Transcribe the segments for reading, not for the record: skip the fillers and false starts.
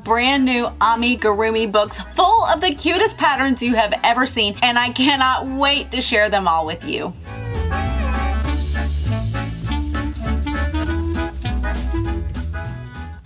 of brand new Amigurumi books full of the cutest patterns you have ever seen, and I cannot wait to share them all with you.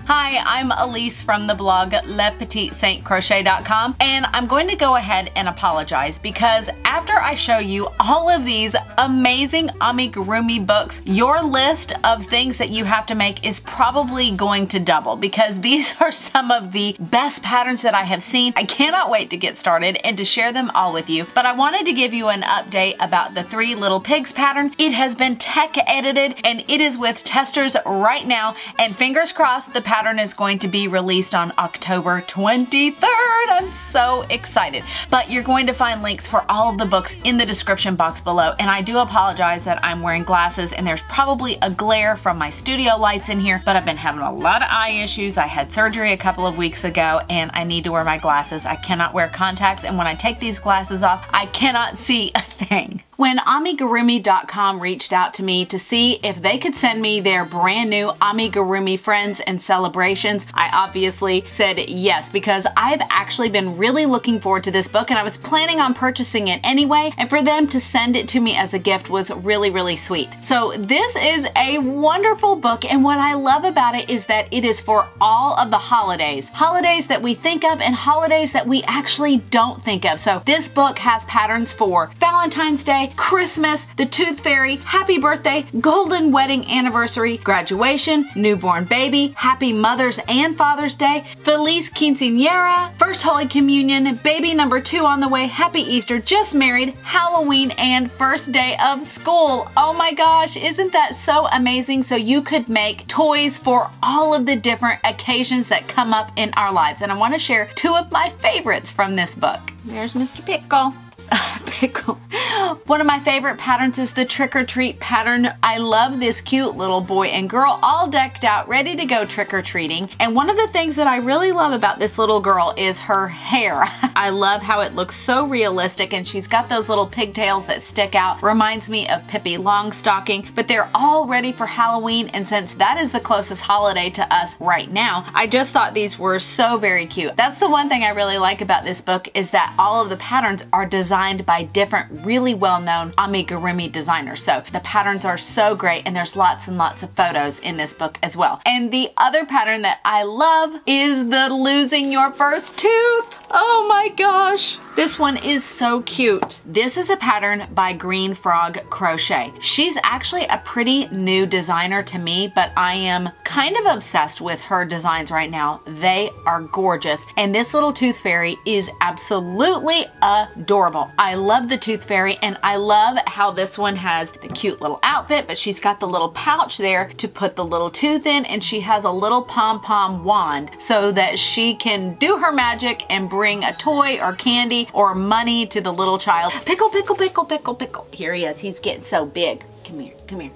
Hi, I'm Elise from the blog LePetitSaintCrochet.com, and I'm going to go ahead and apologize because after I show you all of these amazing Amigurumi books, your list of things that you have to make is probably going to double because these are some of the best patterns that I have seen. I cannot wait to get started and to share them all with you, but I wanted to give you an update about the Three Little Pigs pattern. It has been tech edited and it is with testers right now, and fingers crossed the pattern is going to be released on October 23rd. I'm so excited. But you're going to find links for all of the books in the description box below, and I do apologize that I'm wearing glasses and there's probably a glare from my studio lights in here, but I've been having a lot of eye issues. I had surgery a couple of weeks ago and I need to wear my glasses. I cannot wear contacts, and when I take these glasses off, I cannot see a thing. When Amigurumi.com reached out to me to see if they could send me their brand new Amigurumi friends and celebrations, I obviously said yes because I've actually been really looking forward to this book and I was planning on purchasing it anyway, and for them to send it to me as a gift was really, really sweet. So this is a wonderful book, and what I love about it is that it is for all of the holidays. Holidays that we think of and holidays that we actually don't think of. So this book has patterns for Valentine's Day, Christmas, the Tooth Fairy, Happy Birthday, Golden Wedding Anniversary, Graduation, Newborn Baby, Happy Mother's and Father's Day, Feliz Quinceañera, First Holy Communion, Baby number 2 on the way, Happy Easter, Just Married, Halloween, and First Day of School. Oh my gosh, isn't that so amazing? So you could make toys for all of the different occasions that come up in our lives, and I want to share 2 of my favorites from this book. There's Mr. Pickle. Pickle. One of my favorite patterns is the Trick or Treat pattern. I love this cute little boy and girl all decked out, ready to go trick-or-treating. And one of the things that I really love about this little girl is her hair. I love how it looks so realistic, and she's got those little pigtails that stick out. Reminds me of Pippi Longstocking, but they're all ready for Halloween, and since that is the closest holiday to us right now, I just thought these were so very cute. That's the one thing I really like about this book, is that all of the patterns are designed by different really well-known Amigurumi designers. So the patterns are so great, and there's lots and lots of photos in this book as well. And the other pattern that I love is the Losing Your First Tooth. Oh my gosh. This one is so cute. This is a pattern by Green Frog Crochet. She's actually a pretty new designer to me, but I am kind of obsessed with her designs right now. They are gorgeous, and this little Tooth Fairy is absolutely adorable. I love the Tooth Fairy, and I love how this one has the cute little outfit, but she's got the little pouch there to put the little tooth in, and she has a little pom-pom wand so that she can do her magic and bring a toy or candy or money to the little child. Pickle, pickle, pickle, pickle, pickle. Here he is. He's getting so big. Come here, come here.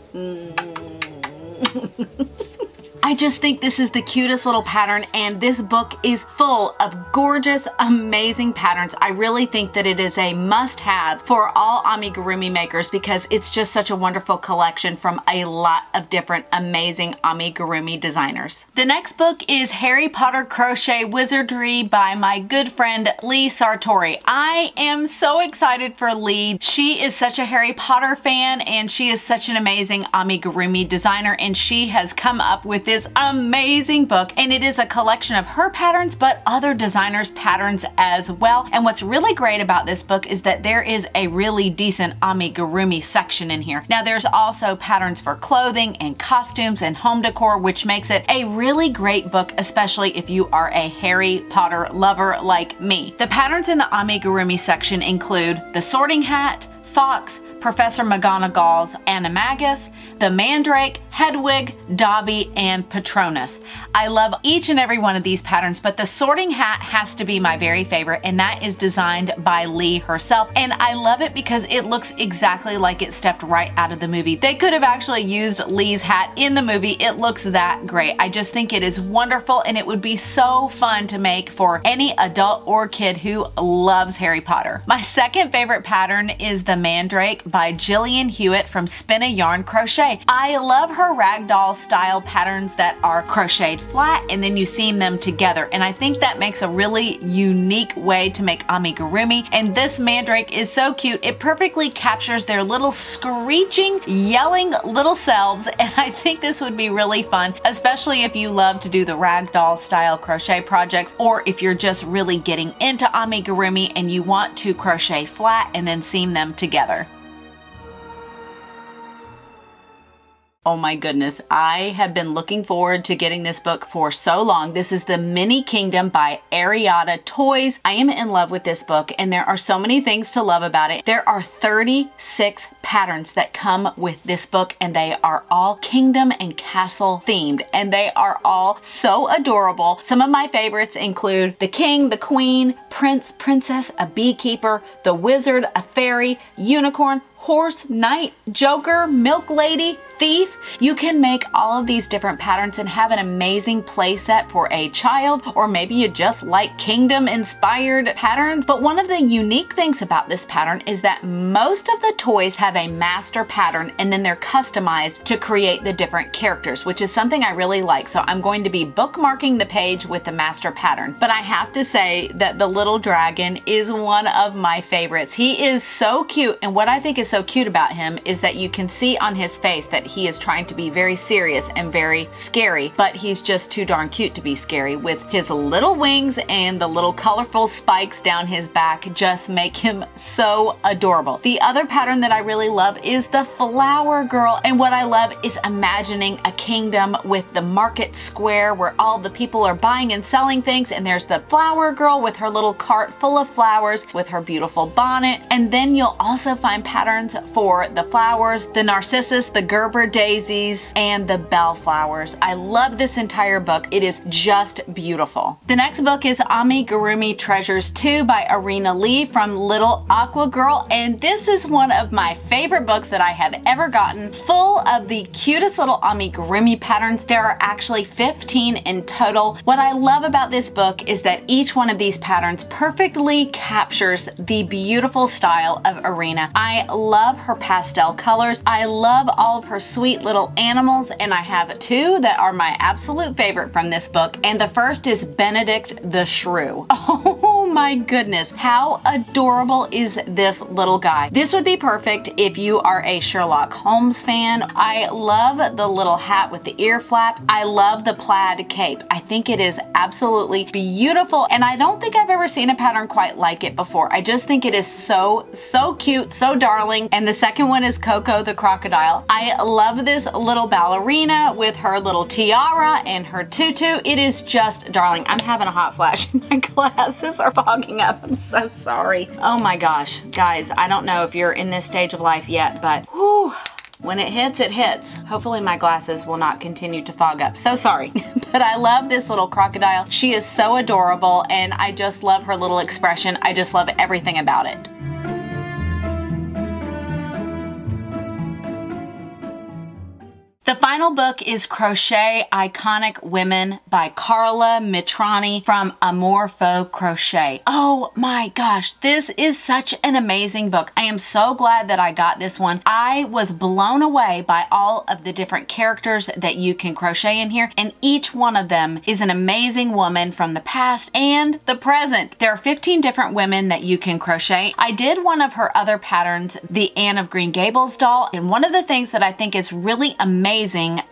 I just think this is the cutest little pattern, and this book is full of gorgeous, amazing patterns. I really think that it is a must-have for all Amigurumi makers because it's just such a wonderful collection from a lot of different amazing Amigurumi designers. The next book is Harry Potter Crochet Wizardry by my good friend Lee Sartori. I am so excited for Lee. She is such a Harry Potter fan, and she is such an amazing Amigurumi designer, and she has come up with this amazing book, and it is a collection of her patterns but other designers' patterns as well. And what's really great about this book is that there is a really decent Amigurumi section in here. Now there's also patterns for clothing and costumes and home decor, which makes it a really great book, especially if you are a Harry Potter lover like me. The patterns in the Amigurumi section include the Sorting Hat, Fox, Professor McGonagall's Animagus, the Mandrake, Hedwig, Dobby, and Patronus. I love each and every one of these patterns, but the Sorting Hat has to be my very favorite, and that is designed by Lee herself. And I love it because it looks exactly like it stepped right out of the movie. They could have actually used Lee's hat in the movie. It looks that great. I just think it is wonderful, and it would be so fun to make for any adult or kid who loves Harry Potter. My second favorite pattern is the Mandrake by Jillian Hewitt from Spin a Yarn Crochet. I love her ragdoll style patterns that are crocheted flat and then you seam them together, and I think that makes a really unique way to make amigurumi. And this mandrake is so cute. It perfectly captures their little screeching, yelling little selves, and I think this would be really fun, especially if you love to do the ragdoll style crochet projects, or if you're just really getting into amigurumi and you want to crochet flat and then seam them together. Oh my goodness, I have been looking forward to getting this book for so long. This is The Mini Kingdom by Ariata Toys. I am in love with this book and there are so many things to love about it. There are 36 patterns that come with this book and they are all kingdom and castle themed and they are all so adorable. Some of my favorites include the king, the queen, prince, princess, a beekeeper, the wizard, a fairy, unicorn, horse, knight, joker, milk lady, thief. You can make all of these different patterns and have an amazing play set for a child, or maybe you just like kingdom inspired patterns. But one of the unique things about this pattern is that most of the toys have a master pattern and then they're customized to create the different characters, which is something I really like. So I'm going to be bookmarking the page with the master pattern. But I have to say that the little dragon is one of my favorites. He is so cute, and what I think is so cute about him is that you can see on his face that he is trying to be very serious and very scary, but he's just too darn cute to be scary. With his little wings and the little colorful spikes down his back just make him so adorable. The other pattern that I really love is the flower girl, and what I love is imagining a kingdom with the market square where all the people are buying and selling things, and there's the flower girl with her little cart full of flowers with her beautiful bonnet. And then you'll also find patterns for the flowers, the narcissus, the Gerber daisies, and the bellflowers. I love this entire book. It is just beautiful. The next book is Amigurumi Treasures 2 by Arena Lee from Little Aqua Girl, and this is one of my favorite books that I have ever gotten, full of the cutest little amigurumi patterns. There are actually 15 in total. What I love about this book is that each one of these patterns perfectly captures the beautiful style of Arena. I love her pastel colors. I love all of her sweet little animals, and I have two that are my absolute favorite from this book, and the first is Benedict the Shrew. Oh my goodness, how adorable is this little guy? This would be perfect if you are a Sherlock Holmes fan. I love the little hat with the ear flap. I love the plaid cape. I think it is absolutely beautiful, and I don't think I've ever seen a pattern quite like it before. I just think it is so cute, so darling. And the second one is Coco the crocodile. I love this little ballerina with her little tiara and her tutu. It is just darling. I'm having a hot flash. My glasses are fogging up. I'm so sorry. Oh my gosh. Guys, I don't know if you're in this stage of life yet, but whew, when it hits, it hits. Hopefully my glasses will not continue to fog up. So sorry. But I love this little crocodile. She is so adorable, and I just love her little expression. I just love everything about it. The final book is Crochet Iconic Women by Carla Mitrani from Amour Faux Crochet. Oh my gosh, this is such an amazing book. I am so glad that I got this one. I was blown away by all of the different characters that you can crochet in here, and each one of them is an amazing woman from the past and the present. There are 15 different women that you can crochet. I did one of her other patterns, the Anne of Green Gables doll, and one of the things that I think is really amazing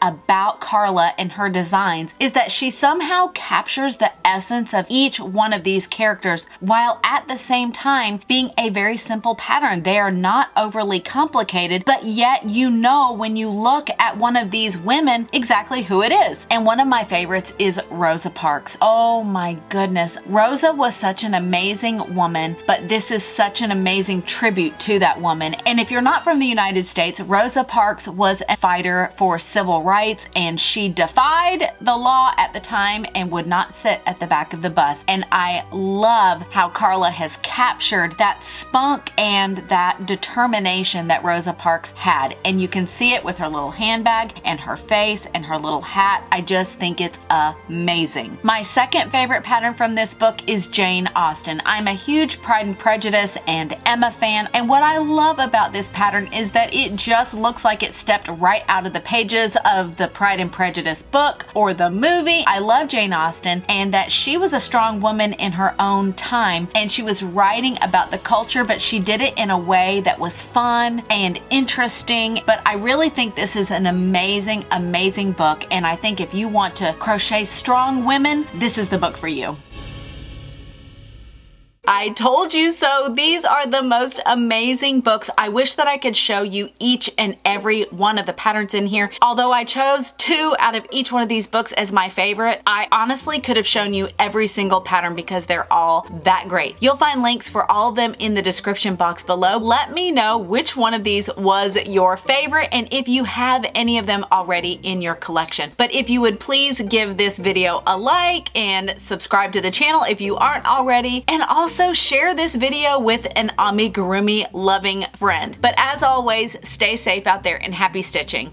about Carla and her designs is that she somehow captures the essence of each one of these characters while at the same time being a very simple pattern. They are not overly complicated, but yet you know when you look at one of these women exactly who it is. And one of my favorites is Rosa Parks. Oh my goodness. Rosa was such an amazing woman, but this is such an amazing tribute to that woman. And if you're not from the United States, Rosa Parks was a fighter for for civil rights, and she defied the law at the time and would not sit at the back of the bus. And I love how Carla has captured that spunk and that determination that Rosa Parks had. And you can see it with her little handbag and her face and her little hat. I just think it's amazing. My second favorite pattern from this book is Jane Austen. I'm a huge Pride and Prejudice and Emma fan, and what I love about this pattern is that it just looks like it stepped right out of the pages of the Pride and Prejudice book or the movie. I love Jane Austen, and that she was a strong woman in her own time, and she was writing about the culture, but she did it in a way that was fun and interesting. But I really think this is an amazing, amazing book, and I think if you want to crochet strong women, this is the book for you. I told you so. These are the most amazing books. I wish that I could show you each and every one of the patterns in here. Although I chose 2 out of each one of these books as my favorite, I honestly could have shown you every single pattern because they're all that great. You'll find links for all of them in the description box below. Let me know which one of these was your favorite and if you have any of them already in your collection. But if you would please give this video a like and subscribe to the channel if you aren't already, and also share this video with an amigurumi loving friend. But as always, stay safe out there and happy stitching.